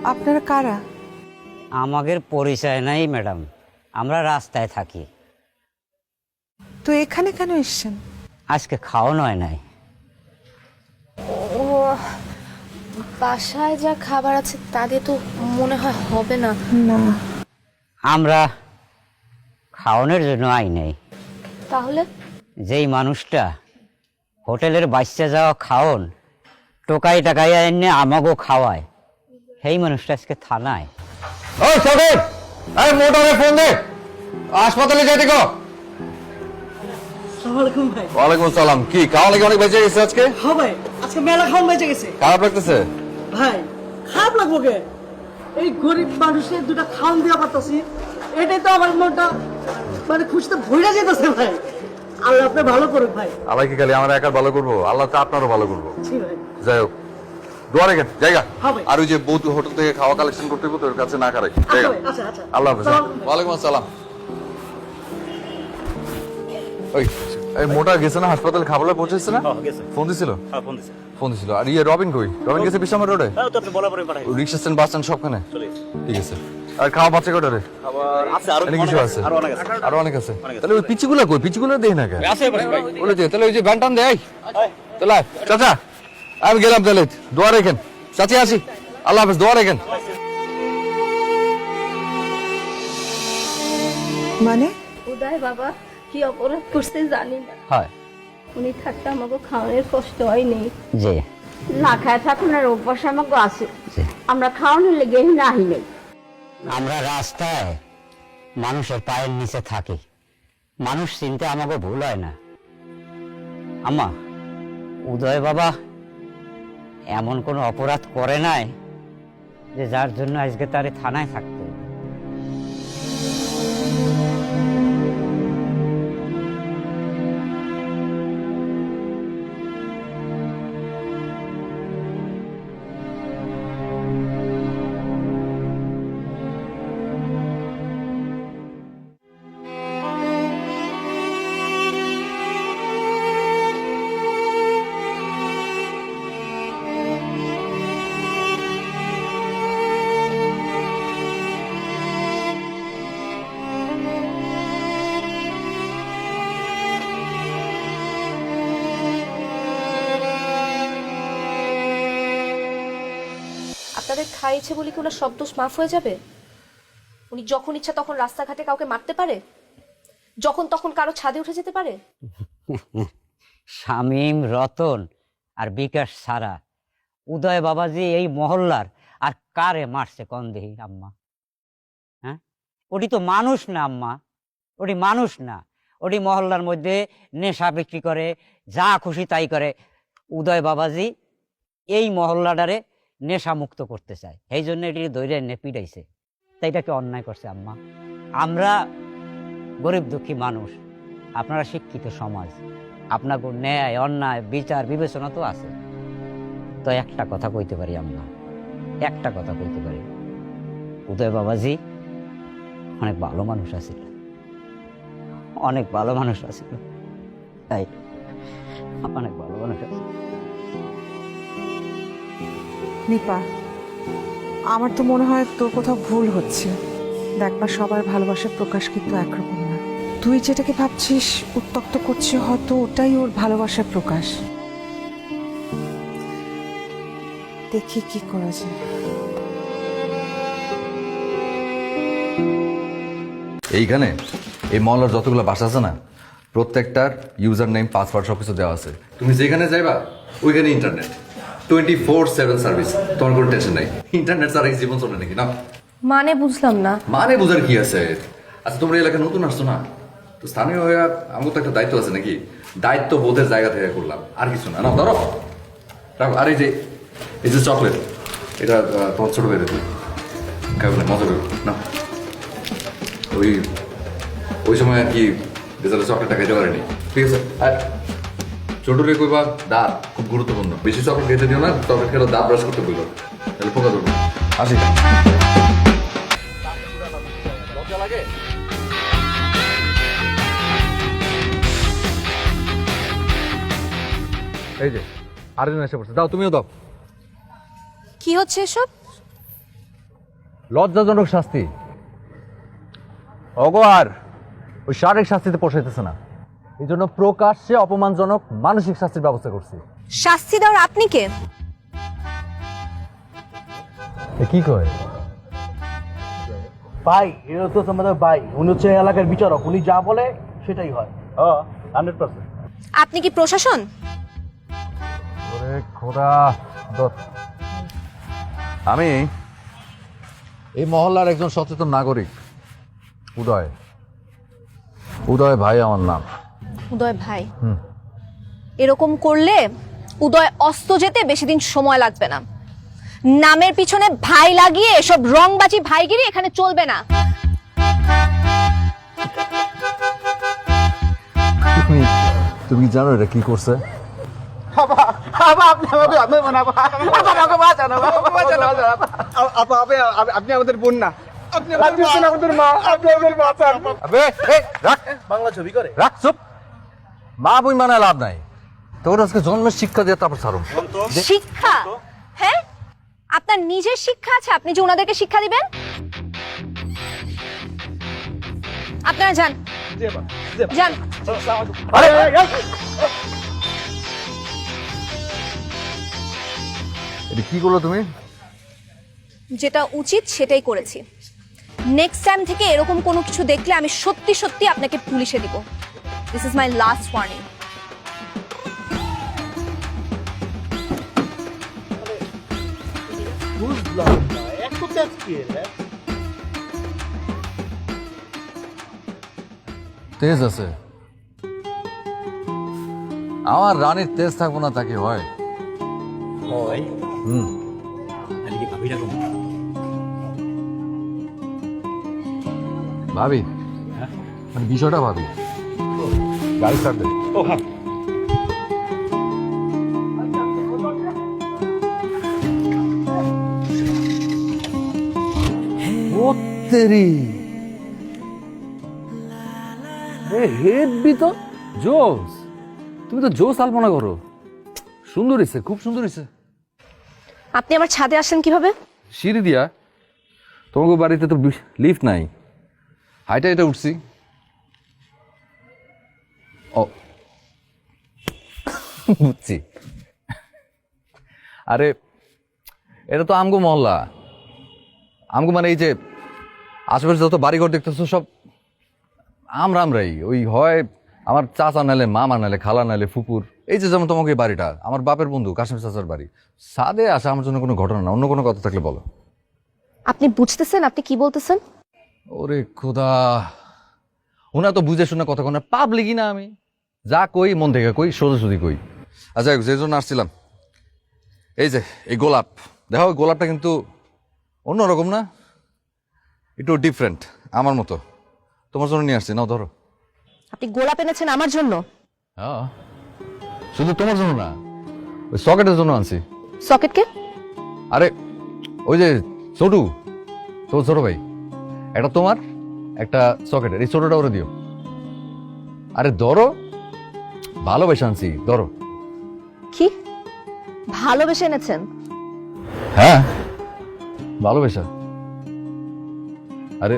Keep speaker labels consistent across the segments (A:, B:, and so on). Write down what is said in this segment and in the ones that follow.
A: আপনারা কারা?
B: আমাদের পরিচয় নাই ম্যাডাম, আমরা রাস্তায় থাকি।
A: তো এখানে কেন এসেছেন?
B: আজকে খাওয়ানো হয় নাই।
C: ও বাসায় যা খাবার আছে তাতে তো মনে হয় হবে না।
A: না,
B: আমরা খাওয়ানোর জন্য আই নাই।
C: তাহলে
B: যেই মানুষটা হোটেলের বাচ্চা যাওয়া খাওন টোকাই টাকাই এনে আমাকেও খাওয়ায়, সেই মানুষটা আজকে থানায়।
D: ওই সকেট, আরে মোটরে ফোন দে, হাসপাতালে যেতে কো।
E: আসসালামু ভাই।
D: ওয়ালাইকুম আসসালাম। কি খাওয়া লাগে অনেক বেঁচে গেছে আজকে?
E: হ্যাঁ ভাই, আজকে মেলা খাওয়ান বেঁচে গেছে।
D: খারাপ লাগতেছে?
E: ভাই খারাপ লাগবো কে? এই গরিব মানুষের দুটা খাওয়ান দেওয়া পারতাছি, এটাই তো আমার মনটা মানে খুশিতে ভরে যেতেছে ভাই। আল্লাহ আপনি ভালো করুক ভাই।
D: আল্লাহ কি খালি আমার একার ভালো করবো? আল্লাহ তো আপনারও ভালো করবো।
E: জি ভাই।
D: যাই হোক, দোয়া রেখেন জায়গা।
E: হ্যাঁ ভাই।
D: আর ওই যে বৌদ্ধ হোটেল থেকে খাওয়া কালেকশন করতে হবে, তোর কাছে না খারাই
E: আচ্ছা
D: জায়গা।
E: ভাই, আচ্ছা আচ্ছা।
D: আল্লাহ হাফেজ।
E: সালাম ভাই।
D: ওয়ালাইকুম আসসালাম। ওই এই মোটা গেছে না হাসপাতাল, খাবারটা পৌঁছেছে না? ফোন দিছিল? ফোন দিছিল। আর ইয়ে রবিন কই? রবিন গেছে বিশ্রাম রোডে? রিক্সা স্ট্যান্ড, বাস স্ট্যান্ড সবখানে? ঠিক আছে। আর খাওয়া বাচ্চা কটা রে? এনে কিছু আছে? আরো অনেক আছে। তাহলে ওই পিচিগুলা কই? পিচিগুলা দেই না কেন? বলে যে তাহলে ওই যে ব্যান্টান দেয়। তাহলে চাচা আমি গেলাম, তাহলে দোয়া রেখেন। চাচি আসি, আল্লাহ হাফেজ, দোয়া রেখেন।
A: মানে
F: উদয় বাবা কি অপরাধ করতে জানি না,
B: হয়
F: উনি থাকতে আমাকে খাওয়ানোর কষ্ট হয়নি।
B: যে
F: না খায় থাকুন আর অভ্যাস আমাকে আছে,
B: যে
F: আমরা খাওয়ানোর লেগে নাহি নেই।
B: আমরা রাস্তায় মানুষের পায়ের নিচে থাকি, মানুষ চিনতে আমাকে ভুল হয় না। আম্মা, উদয় বাবা এমন কোনো অপরাধ করে নাই যে যার জন্য আজকে তারে থানায় থাকতে হবে।
C: আপনাদের খাইয়েছে বলে কি ওনার সব দোষ মাফ হয়ে যাবে? উনি যখন ইচ্ছা তখন রাস্তাঘাটে কাউকে মারতে পারে, যখন তখন কারো ছাদে উঠে যেতে পারে।
B: শামীম, রতন আর বিকাশ ছাড়া উদয় বাবাজি এই মহল্লার আর কারে মারছে কন দেহি আম্মা? হ্যাঁ, ওটি তো মানুষ না আম্মা, ওটি মানুষ না। ওটি মহল্লার মধ্যে নেশা বিক্রি করে, যা খুশি তাই করে। উদয় বাবাজি এই মহল্লাটারে নেশা মুক্ত করতে চায়, এই জন্য এটি দৈরে এনে পিটাইছে। তাই এটাকে অন্যায় করছে আম্মা। আমরা গরিব দুঃখী মানুষ, আপনারা শিক্ষিত সমাজ, আপনাকে ন্যায় অন্যায় বিচার বিবেচনা তো আছে। তো একটা কথা কইতে পারি আম্মা, একটা কথা কইতে পারি, উদয় বাবাজি অনেক ভালো মানুষ আছিল, অনেক ভালো মানুষ আছিল। তাই অনেক ভালো মানুষ আছে।
A: নিপা, আমার তো মনে হয় তোর কোথাও ভুল হচ্ছে। দেখবা সবার ভালোবাসার প্রকাশ কিন্তু একরকম না। তুই যেটাকে ভাবছিস উত্তক্ত করছিস, হয়তো ওটাই ওর ভালোবাসার প্রকাশ। দেখি কি করা যায়।
D: এইখানে এই মহল্লার যতগুলো বাসা আছে না, প্রত্যেকটার ইউজার নেম, পাসওয়ার্ড সবকিছু দেওয়া আছে। তুমি যেখানে যাইবা ওইখানে ইন্টারনেট 24/7 সার্ভিস, তোমার কোনো টেনশন নাই। ইন্টারনেট ছাড়া কি জীবন চলে নাকি? না
C: মানে বুঝলাম না।
D: মানে বোঝার কি আছে? আচ্ছা তোমরা এলাকায় নতুন আসছো না, তো স্থানীয় হয়ে আমাকে তো একটা দায়িত্ব আছে নাকি? দায়িত্ব বোধের জায়গা থেকে করলাম, আর কিছু না। না ধরো রাখো। আর এই যে চকলেট, এটা তোমার ছোট বেড়ে দিই, কেমন মজা করো না? ওই সময় আর কি বেচারা চকলেটটা খেতে পারেনি, ঠিক আছে? আর ছোট রে কইবা দাঁত খুব গুরুত্বপূর্ণ, বেশি চকলেট খেতে দিও না। চকলেট খেলে দাঁত ব্রাশ করতে বললো, তাহলে পোকা ধরবো। আসি। এই যে আরেকজন এসে পড়ছে, দাও তুমিও দাও।
C: কি হচ্ছে এসব?
D: লজ্জাজনক শাস্তি ওগো আর ওই শারীরিক শাস্তিতে পোষাইতেছে না, এই জন্য প্রকাশ্যে অপমানজনক মানসিক শাস্তির ব্যবস্থা করছি।
C: শাস্তি দেওয়ার আপনি কে?
D: কি কয়?
G: ভাই এটা তো আমাদের ভাই, উনি হচ্ছে এলাকার বিচারক, উনি যা বলে সেটাই হয়। 100%।
C: আপনি কি প্রশাসন?
D: ওরে খোদা, আমি এই মহল্লার একজন সচেতন নাগরিক, উদয়। উদয় ভাই আমার নাম।
C: উদয় ভাই? এরকম করলে উদয় অস্ত যেতে বেশি দিন সময় লাগবে না। নামের পিছনে ভাই লাগিয়ে এসব রংবাজি ভাইগিরি এখানে চলবে না।
D: তুমি জানো এটা কি করছে?
G: আপনি আমাদের বোন না, আপনি আমাদের মা, আপনি আমাদের বাঁচান। বাংলা ছবি করে
D: রাখ চুপ। মা বই মানে লাভ নাই, তোর আজকে জন্মের শিক্ষা দিয়ে তারপর ছাড়ুন।
C: শিক্ষা? হ্যাঁ, আপনার নিজের শিক্ষা আছে, আপনি যে ওনাদেরকে শিক্ষা দিবেন? আপনারা যান যান।
D: এটা কি করলো তুমি?
C: যেটা উচিত সেটাই করেছি। নেক্সট টাইম থেকে এরকম কোনো কিছু দেখলে আমি সত্যি সত্যি আপনাকে পুলিশে দিব। This is my last warning.
D: তেজ আছে, আমার রানীর তেজ থাকবো না তাকে হয়? ভাবি, মানে বিষয়টা ভাবি। গাড়ি স্টার্ট দে।
H: হেভি তো জোস, তুমি তো জোস আলপনা করো। সুন্দর হয়েছে, খুব সুন্দর হয়েছে।
C: আপনি আমার ছাদে আসেন কিভাবে?
H: সিঁড়ি দিয়া। তোমাকে বাড়িতে তো লিফট নাই, হাইটা এটা উঠছি। ও বুঝছি। আরে এটা তো আমগো মহল্লা, আমগো মানে এই যে আশেপাশে যত বাড়িঘর দেখতেছো সব আমরাই। ওই হয় আমার চাচা নালে মামা নালে খালা নালে ফুপুর। এই যে যেমন তোমাকে এই বাড়িটা আমার বাপের বন্ধু কাশিম চাচার বাড়ি। সাদে আসা আমার জন্য কোনো ঘটনা না, অন্য কোনো কথা থাকলে বলো।
C: আপনি বুঝতেছেন আপনি কি বলতেছেন?
D: ওরে খোদা, ওনা তো বুঝে শুনে কথা কোনো পাবলিকই না। আমি যা কই মন থেকে কই, সোজাসুজি কই। আচ্ছা, যে জন্য আসছিলাম, এই যে এই গোলাপ দেখো, গোলাপটা কিন্তু অন্যরকম না, একটু ডিফারেন্ট আমার মতো। তোমার জন্য নিয়ে আসছি, নাও ধরো।
C: আপনি গোলাপ এনেছেন আমার জন্য?
D: হ্যাঁ, শুধু তোমার জন্য না, ওই সকেটের জন্য আনছি।
C: সকেটকে?
D: আরে ওই যে ছোটু, তোর ছোট ভাই, একটা তোমার একটা সকেটের, এই ছোটটা ওরে দিও। আরে ধরো, ভালোবেসে আনছি, ধরো।
C: কি ভালোবেসে এনেছেন?
D: হ্যাঁ, ভালোবাসা। আরে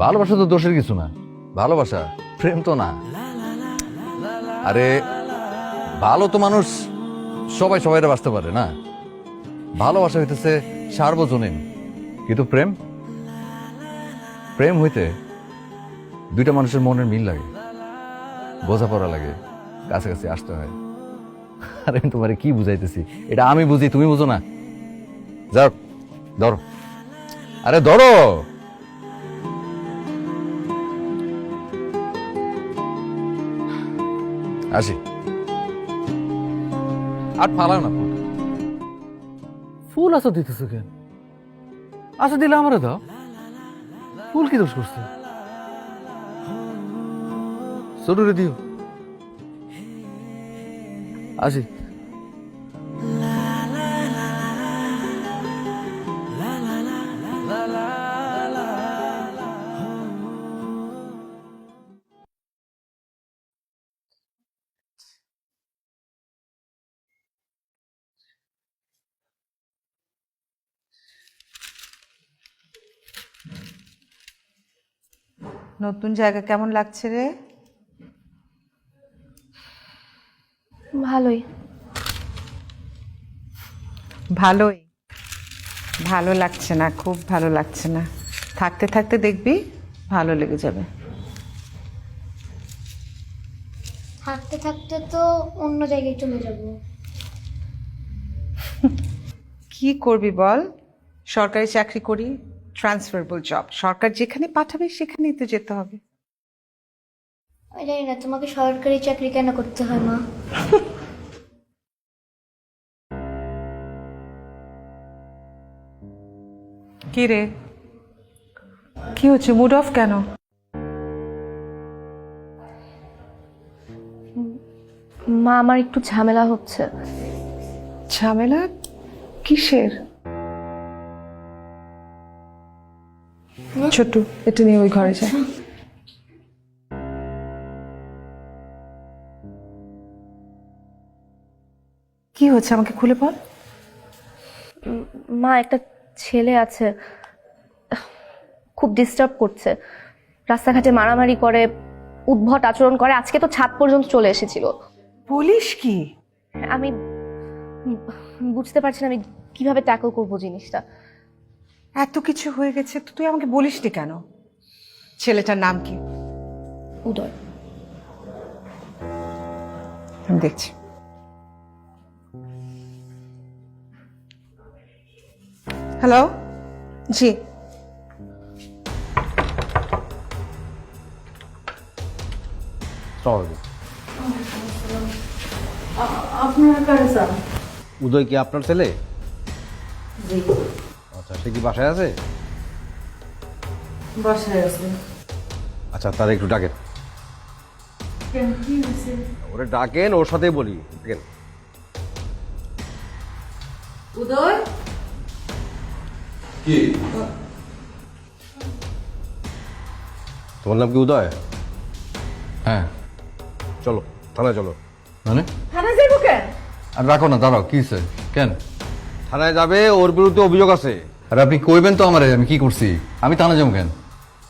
D: ভালোবাসা তো দোষের কিছু না, ভালোবাসা প্রেম তো না। আরে ভালো তো মানুষ সবাই সবাইরা বাঁচতে পারে না। ভালোবাসা হইতেছে সার্বজনীন, কিন্তু প্রেম প্রেম হইতে দুইটা মানুষের মনের মিল লাগে, বোঝাপড়া লাগে, কাছাকাছি আসতে হয়। আরে আমি তোমারে কি বুঝাইতেছি, এটা আমি বুঝি, তুমি বুঝো না। যাও ধরো, আরে ধরো। আসি, আর ফালাও না।
H: ফুল আসা দিতেছো কেন? আসা দিলে আমারে দাও। ফুল কি দোষ করছে?
D: ছোটরে দিও। আসি।
A: নতুন জায়গা কেমন লাগছে রে?
C: ভালোই।
A: ভালোই? ভালো লাগছে না, খুব ভালো লাগছে না। থাকতে থাকতে দেখবি ভালো লেগে যাবে।
I: থাকতে থাকতে তো অন্য জায়গায় চলে যাব।
A: কি করবি বল? সরকারি চাকরি করি, ট্রান্সফারেবল জব, সরকার যেখানে পাঠাবে সেখানেই তো যেতে হবে।
I: আমি জানি না তোমাকে সরকারি চাকরি কেন করতে হয় মা।
A: কি রে, কি হচ্ছে? মুড অফ কেন?
C: মা, আমার একটু ঝামেলা হচ্ছে।
A: ঝামেলা কিসের? ছোট্টু, এটা নিয়ে ওই ঘরে যা। কি হচ্ছে আমাকে খুলে বল।
C: মা, একটা ছেলে আছে, খুব ডিস্টার্ব করছে, রাস্তাঘাটে মারামারি করে, উদ্ভট আচরণ করে, আজকে তো ছাদ পর্যন্ত চলে এসেছিল।
A: পুলিশ কি?
C: আমি বুঝতে পারছি না আমি কিভাবে ট্যাকল করব জিনিসটা।
A: এত কিছু হয়ে গেছে তো তুই আমাকে বলিসনি কেন? ছেলেটার নাম কি?
C: উদয়।
A: আমি দেখছি। হ্যালো, জি।
G: উদয় কি আপনার ছেলে? আচ্ছা, সে কি বাসায় আছে?
A: বাসায় আছে।
G: আচ্ছা, তার একটু ডাকেন। ওরে ডাকেন, ওর সাথেই বলি। ডাকেন।
A: উদয়,
D: কি?
G: তোমার নাম কি উদয়?
H: হ্যাঁ।
G: চলো থানায় চলো।
H: মানে?
A: থানায় যাইব কেন?
H: আর রাখো না, দাঁড়াও, কি হয়েছে? কেন
G: থানায় যাবে, ওর বিরুদ্ধে অভিযোগ আছে।
H: আর আপনি কইবেন তো আমারে আমি কি করছি? আমি থানা যাবো কেন?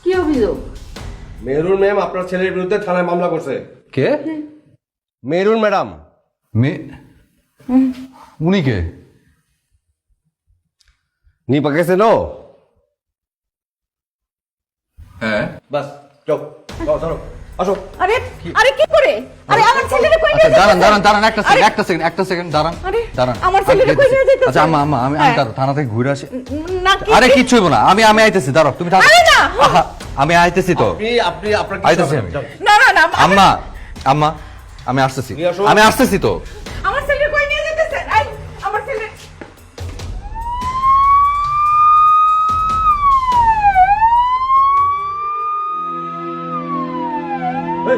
A: কি অভিযোগ?
G: মেহরুন ম্যাম আপনার ছেলের বিরুদ্ধে থানায় মামলা করছে।
H: কে?
G: মেহরুন ম্যাডাম।
H: উনি কে?
G: নিপা গেছে নো?
H: হ্যাঁ।
G: বাস যাও, যাও, চলো, আসো।
A: আরে আরে কি করে? আরে আমার ছেলেরে কই
H: আচ্ছা
A: নিয়ে
H: দাঁড়ান
A: যাচ্ছেন?
H: দাঁড়ান দাঁড়ান, একটা সেকেন্ড দাঁড়ান।
A: আরে,
H: দাঁড়ান,
A: আমার ছেলেরে কই নিয়ে যাইতেছেন?
H: আচ্ছা আম্মা আম্মা আমি
A: হ্যাঁ।
H: থানা থেকে ঘুরে আসি।
A: না কি?
H: আরে কিচ্ছু হইব না, আমি আইতেছি, দাঁড়াও তুমি থাকো।
A: আরে না।
H: আহা, আমি আইতেছি তো।
G: আপনি আপনার
H: আইতেছি আমি।
A: না না না,
H: আম্মা আম্মা আমি আসতেছি,
G: নিয়ে আসো।
H: আমি আসতেছি তো।
A: আমার ছেলেরে কই নিয়ে যাইতেছেন? এই আমার ছেলে।
E: রে